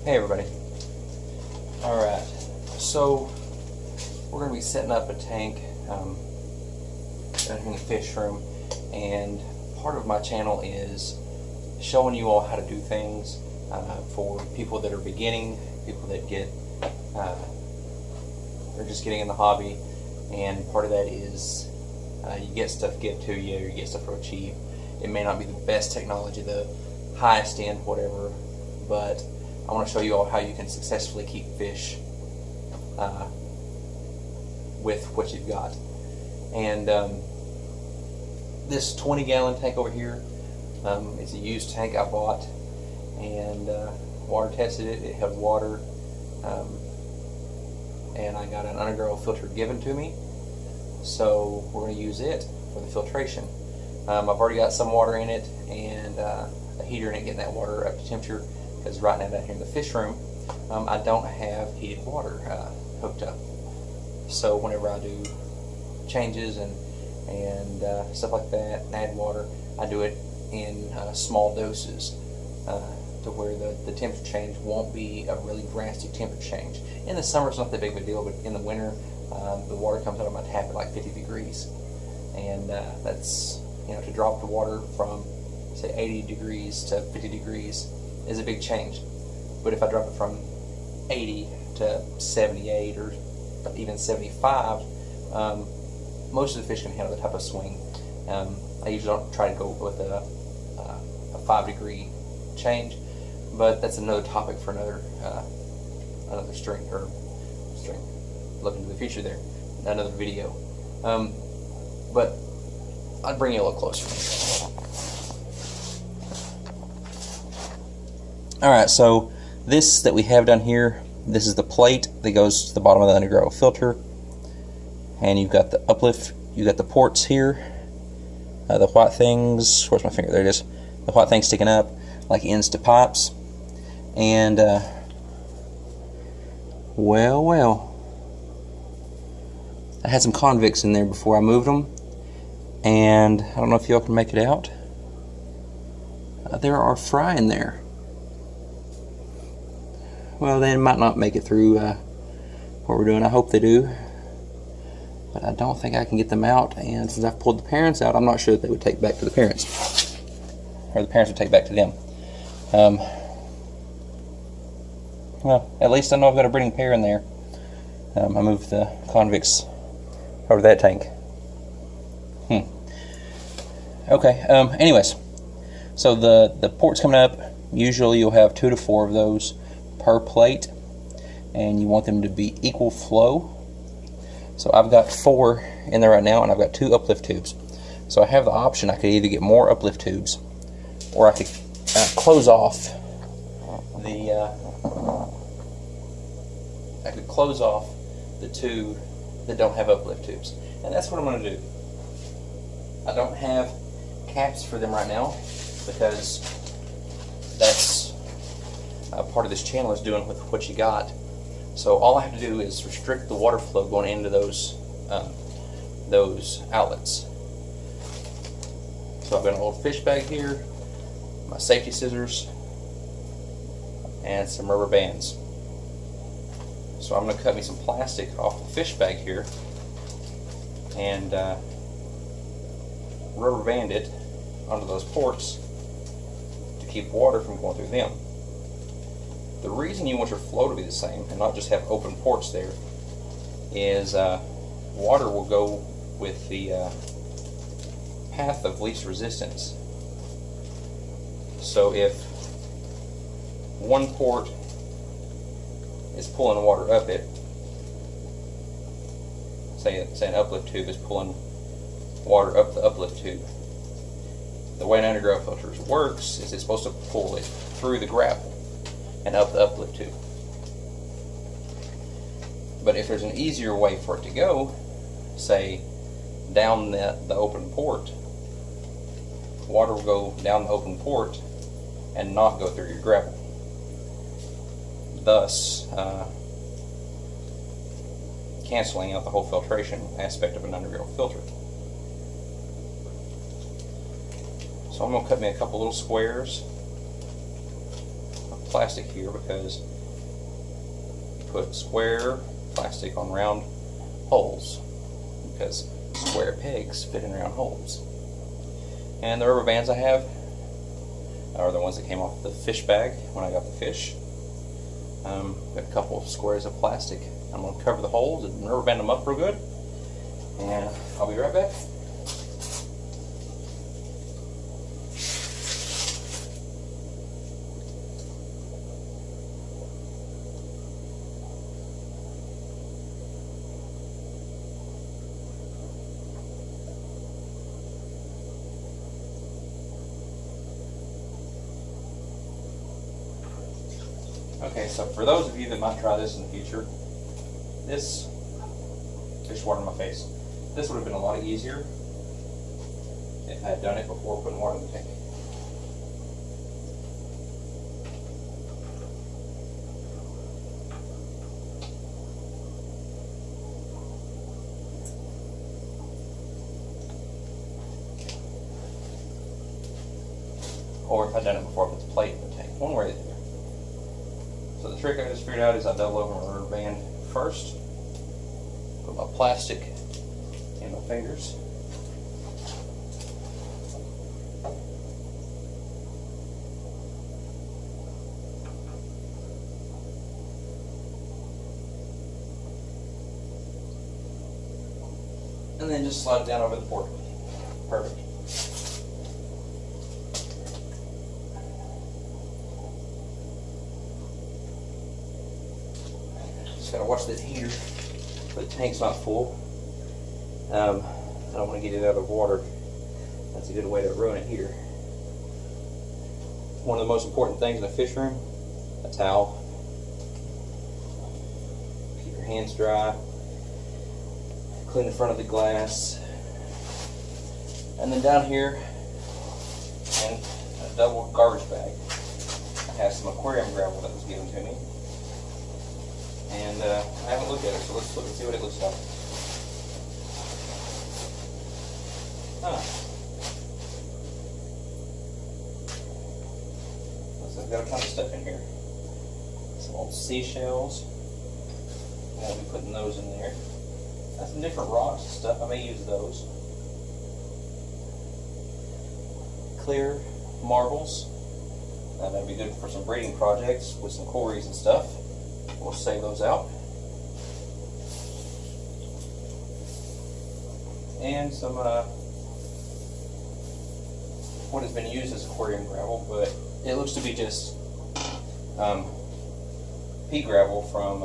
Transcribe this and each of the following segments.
Hey everybody. Alright, so we're going to be setting up a tank down here in the fish room, and part of my channel is showing you all how to do things for people that are beginning, people that get are just getting in the hobby, and part of that is you get stuff given to you, or you get stuff real cheap. It may not be the best technology, the highest end, whatever, but I want to show you all how you can successfully keep fish with what you've got. And this 20-gallon tank over here is a used tank I bought, and water tested it. It held water, and I got an Undergravel filter given to me, so we're going to use it for the filtration. I've already got some water in it and a heater in it, getting that water up to temperature, because right now down here in the fish room I don't have heated water hooked up. So whenever I do changes and stuff like that and add water, I do it in small doses to where the temperature change won't be a really drastic temperature change. In the summer it's not that big of a deal, but in the winter the water comes out of my tap at like 50 degrees, and that's, you know, to drop the water from say 80 degrees to 50 degrees is a big change. But if I drop it from 80 to 78 or even 75, most of the fish can handle the type of swing. I usually don't try to go with a 5-degree change, but that's another topic for another string, looking to the future there, another video. But I'd bring you a little closer. Alright, so this that we have down here, this is the plate that goes to the bottom of the Undergravel filter, and you've got the uplift, you've got the ports here, the white things, where's my finger, there it is, the white things sticking up like ends to pipes, and well, I had some convicts in there before I moved them, and I don't know if y'all can make it out, there are fry in there. Well, they might not make it through what we're doing. I hope they do, but I don't think I can get them out, and since I've pulled the parents out, I'm not sure that they would take back to the parents, or the parents would take back to them. Well, at least I know I've got a breeding pair in there. I moved the convicts over to that tank. Okay, anyways, so the ports coming up, usually you'll have 2 to 4 of those per plate, and you want them to be equal flow. So I've got 4 in there right now, and I've got 2 uplift tubes. So I have the option, I could either get more uplift tubes, or I could close off the 2 that don't have uplift tubes, and that's what I'm going to do. I don't have caps for them right now because that's part of this channel is doing with what you got. So all I have to do is restrict the water flow going into those outlets. So I've got an old fish bag here, my safety scissors, and some rubber bands. So I'm going to cut me some plastic off the fish bag here and rubber band it onto those ports to keep water from going through them. The reason you want your flow to be the same and not just have open ports there is water will go with the path of least resistance. So if one port is pulling water up it, say an uplift tube is pulling water up the uplift tube, the way an Undergravel filter works is it's supposed to pull it through the gravel and up the uplift tube. But if there's an easier way for it to go, say down the open port, water will go down the open port and not go through your gravel, thus canceling out the whole filtration aspect of an Undergravel filter. So I'm going to cut me a couple little squares plastic here because you put square plastic on round holes because square pegs fit in round holes. And the rubber bands I have are the ones that came off the fish bag when I got the fish. Got a couple of squares of plastic. I'm going to cover the holes and rubber band them up real good, and I'll be right back. Okay, so for those of you that might try this in the future, this fish water in my face. This would have been a lot easier if I had done it before putting water in the tank. Or if I'd done it before I put the plate in the tank. One way or the other. So the trick I just figured out is I double over my rubber band first, put my plastic in my fingers, and then just slide it down over the port. Perfect. Just gotta watch that heater, but the tank's not full. I don't want to get it out of water. That's a good way to ruin it here. One of the most important things in a fish room, a towel. Keep your hands dry. Clean the front of the glass. And then down here, in a double garbage bag, I have some aquarium gravel that was given to me. And I haven't looked at it, so let's look and see what it looks like. Huh. So I've got a ton of stuff in here. Some old seashells. I'll be putting those in there. Got some different rocks and stuff. I may use those. Clear marbles. That'd be good for some breeding projects with some cories and stuff. We'll save those out. And some what has been used as aquarium gravel, but it looks to be just pea gravel from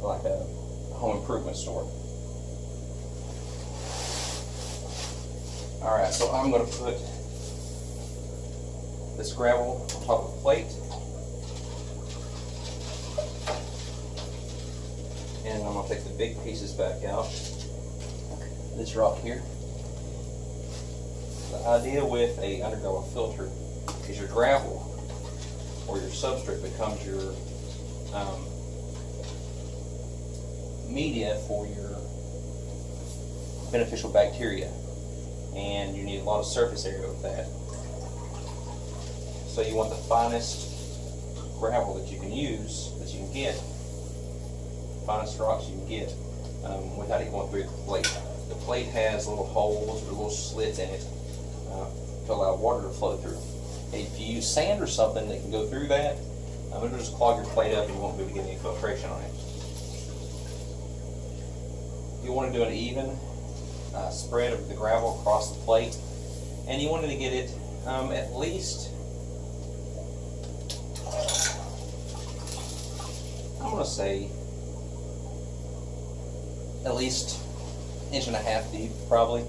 like a home improvement store. Alright, so I'm going to put this gravel on top of the plate. And I'm going to take the big pieces back out. This rock here. The idea with a undergravel filter is your gravel or your substrate becomes your media for your beneficial bacteria, and you need a lot of surface area with that. So you want the finest gravel that you can use, that you can get, finest rocks you can get without it going through the plate. The plate has little holes or little slits in it to allow water to flow through. If you use sand or something that can go through that, it'll just clog your plate up and you won't be able to get any filtration on it. You want to do an even spread of the gravel across the plate, and you wanted to get it at least, I'm going to say, at least 1.5 inches deep, probably.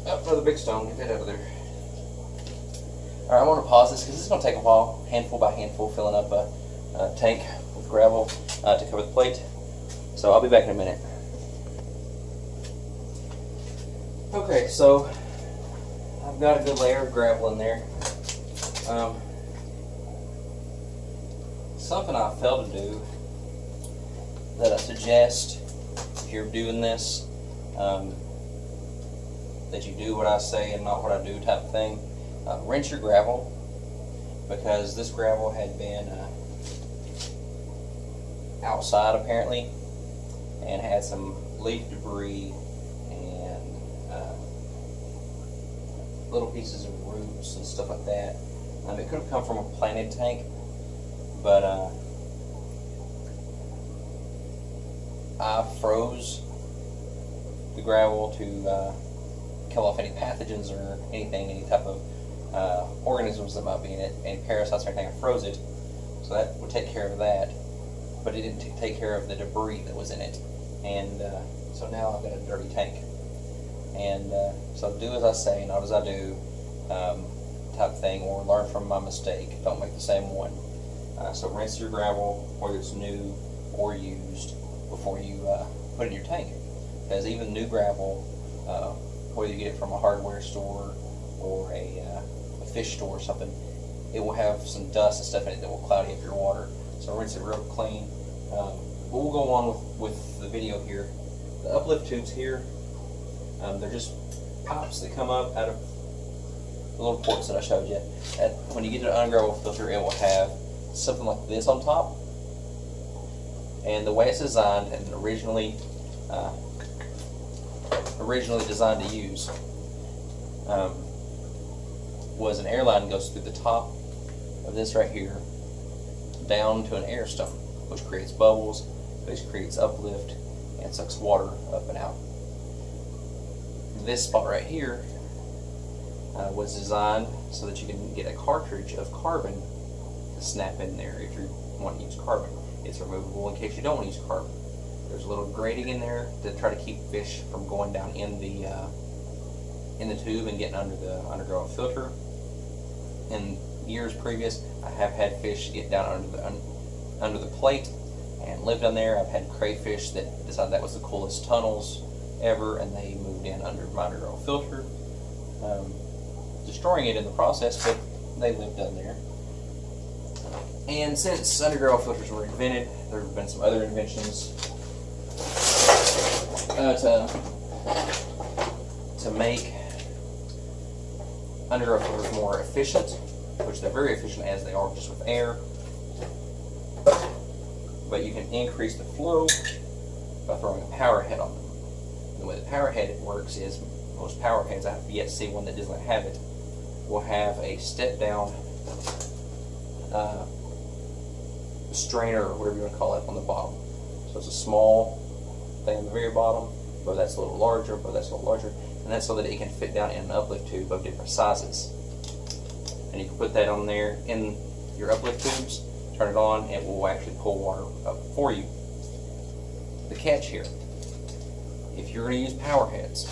Oh, another big stone, get that out of there. Alright, I want to pause this because this is going to take a while, handful by handful, filling up a tank with gravel to cover the plate. So I'll be back in a minute. Okay, so I've got a good layer of gravel in there. Something I failed to do that I suggest if you're doing this, that you do what I say and not what I do type of thing, rinse your gravel, because this gravel had been outside apparently and had some leaf debris and little pieces of roots and stuff like that. It could have come from a planted tank, but I froze the gravel to kill off any pathogens or anything, any type of organisms that might be in it, any parasites or anything. I froze it, so that would take care of that, but it didn't take care of the debris that was in it. And so now I've got a dirty tank. And so do as I say, not as I do, type thing, or learn from my mistake. Don't make the same one. So rinse your gravel, whether it's new or used, before you put it in your tank. Because even new gravel, whether you get it from a hardware store or a fish store or something, it will have some dust and stuff in it that will cloudy up your water. So rinse it real clean. We'll go on with the video here. The uplift tubes here, they're just pipes that come up out of the little ports that I showed you. When you get to an Undergravel filter, it will have something like this on top. And the way it's designed, and originally designed to use, was an air line goes through the top of this right here down to an air stone, which creates bubbles, which creates uplift, and sucks water up and out. This spot right here was designed so that you can get a cartridge of carbon to snap in there if you want to use carbon. It's removable in case you don't want to use carbon. There's a little grating in there to try to keep fish from going down in the tube and getting under the Undergravel filter. In years previous, I have had fish get down under the plate and live down there. I've had crayfish that decided that was the coolest tunnels ever, and they moved in under my Undergravel filter, destroying it in the process, but they lived down there. And since Undergravel filters were invented, there have been some other inventions to make Undergravel filters more efficient, which they're very efficient as they are just with air. But you can increase the flow by throwing a power head on them. The way the power head works is most power heads, I have yet to see one that doesn't have it, will have a step down strainer, or whatever you want to call it, on the bottom. So it's a small thing on the very bottom, but that's a little larger, but that's a little larger, and that's so that it can fit down in an uplift tube of different sizes. And you can put that on there in your uplift tubes, turn it on, and it will actually pull water up for you. The catch here, if you're going to use power heads,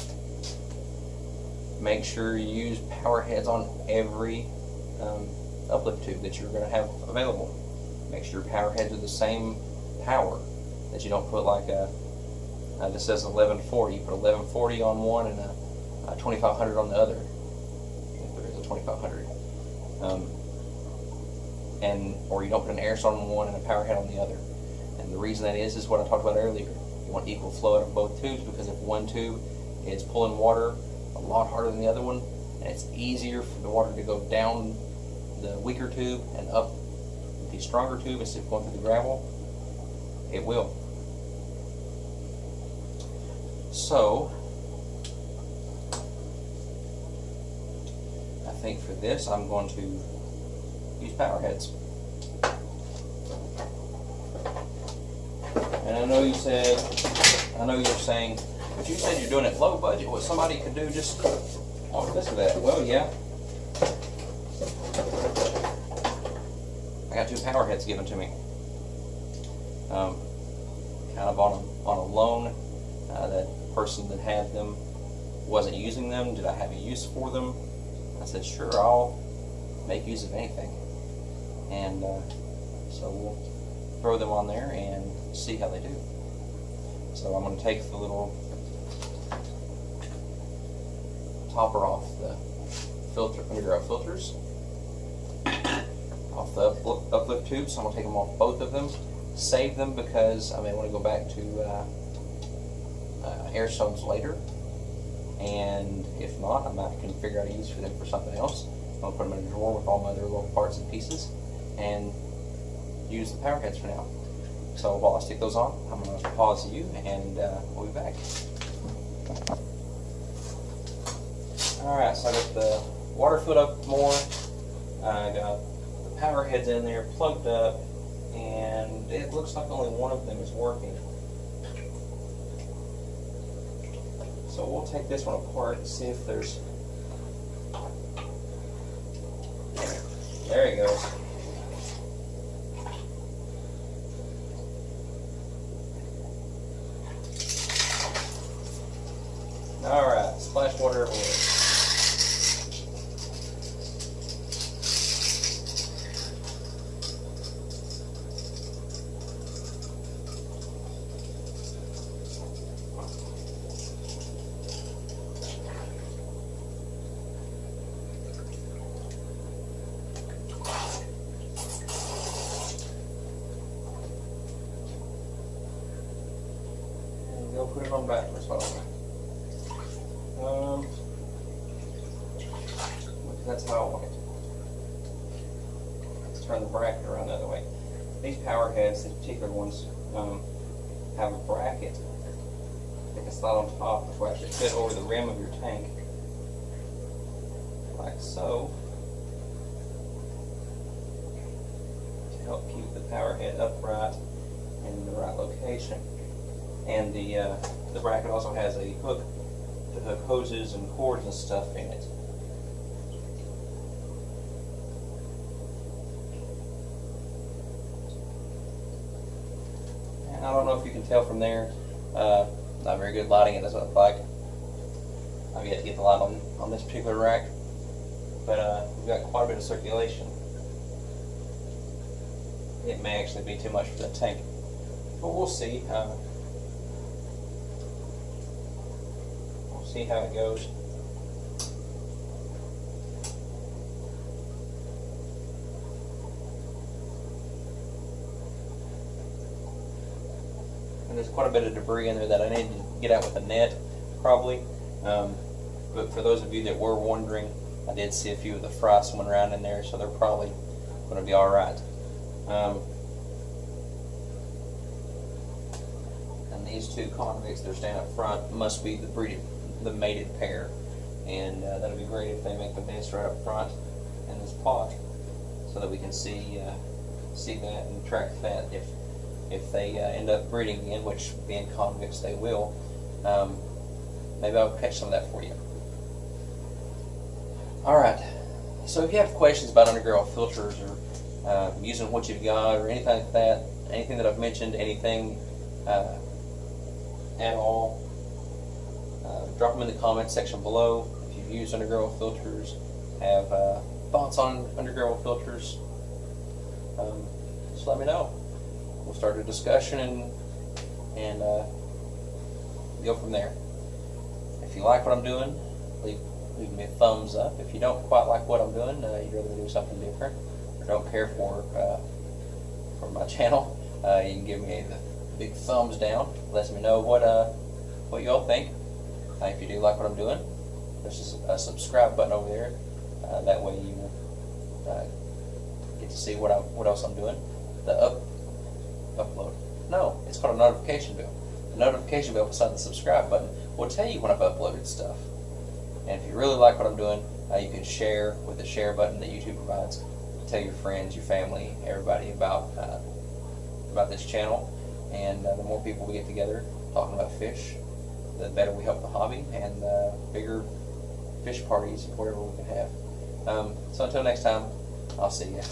make sure you use power heads on every uplift tube that you're going to have available. Make sure your power heads are the same power, that you don't put like this says 1140, you put 1140 on one and a 2500 on the other, if there is a 2500. Or you don't put an air stone on one and a power head on the other. And the reason that is what I talked about earlier. You want equal flow out of both tubes, because if one tube is pulling water a lot harder than the other one, and it's easier for the water to go down the weaker tube and up the stronger tube instead of going through the gravel, it will. So I think for this I'm going to use power heads. And I know you're saying, but you said you're doing it low budget. What somebody could do just on this or that. Well, yeah. I got 2 power heads given to me. Kind of on a loan. That person that had them wasn't using them. Did I have a use for them? I said, sure, I'll make use of anything. And so we'll throw them on there and see how they do. So I'm going to take the little topper off the Undergravel filters, off the uplift tubes. So I'm going to take them off both of them, save them because I may want to go back to air stones later, and if not, I might can figure out a use for them for something else. I'll put them in a drawer with all my other little parts and pieces, and use the power heads for now. So while I stick those on, I'm going to pause you, and we'll be back. Alright, so I got the water filled up more, I got the power heads in there plugged up, and it looks like only one of them is working. So we'll take this one apart and see if there's... There it goes. Alright, splash water everywhere. And go put it on backwards. That's how I want it. Let's turn the bracket around the other way. These power heads, these particular ones, have a bracket that can slide on top, which will actually fit over the rim of your tank, like so, to help keep the power head upright and in the right location. And the bracket also has a hook to hook hoses and cords and stuff in it. I don't know if you can tell from there, not very good lighting, it doesn't look like. I've yet to get the light on this particular rack, but we've got quite a bit of circulation. It may actually be too much for the tank, but we'll see. We'll see how it goes. There's quite a bit of debris in there that I need to get out with a net, probably. But for those of you that were wondering, I did see a few of the fry swimming around in there, so they're probably going to be all right. And these two convicts that are standing up front must be the mated pair, and that'll be great if they make the nest right up front in this pot, so that we can see that and track that if they end up breeding again, which being convicts they will. Maybe I'll catch some of that for you. Alright, so if you have questions about Undergravel filters or using what you've got or anything like that, anything that I've mentioned, anything at all, drop them in the comments section below. If you've used Undergravel filters, have thoughts on Undergravel filters, just let me know. We'll start a discussion and go from there. If you like what I'm doing, leave me a thumbs up. If you don't quite like what I'm doing, you'd rather do something different, or don't care for my channel, you can give me the big thumbs down. Lets me know what y'all think. If you do like what I'm doing, there's a subscribe button over there. That way you get to see what else I'm doing. The upload. No, it's called a notification bell. The notification bell beside the subscribe button will tell you when I've uploaded stuff. And if you really like what I'm doing, you can share with the share button that YouTube provides. Tell your friends, your family, everybody about this channel. And the more people we get together talking about fish, the better we help the hobby, and bigger fish parties, whatever we can have. So until next time, I'll see you.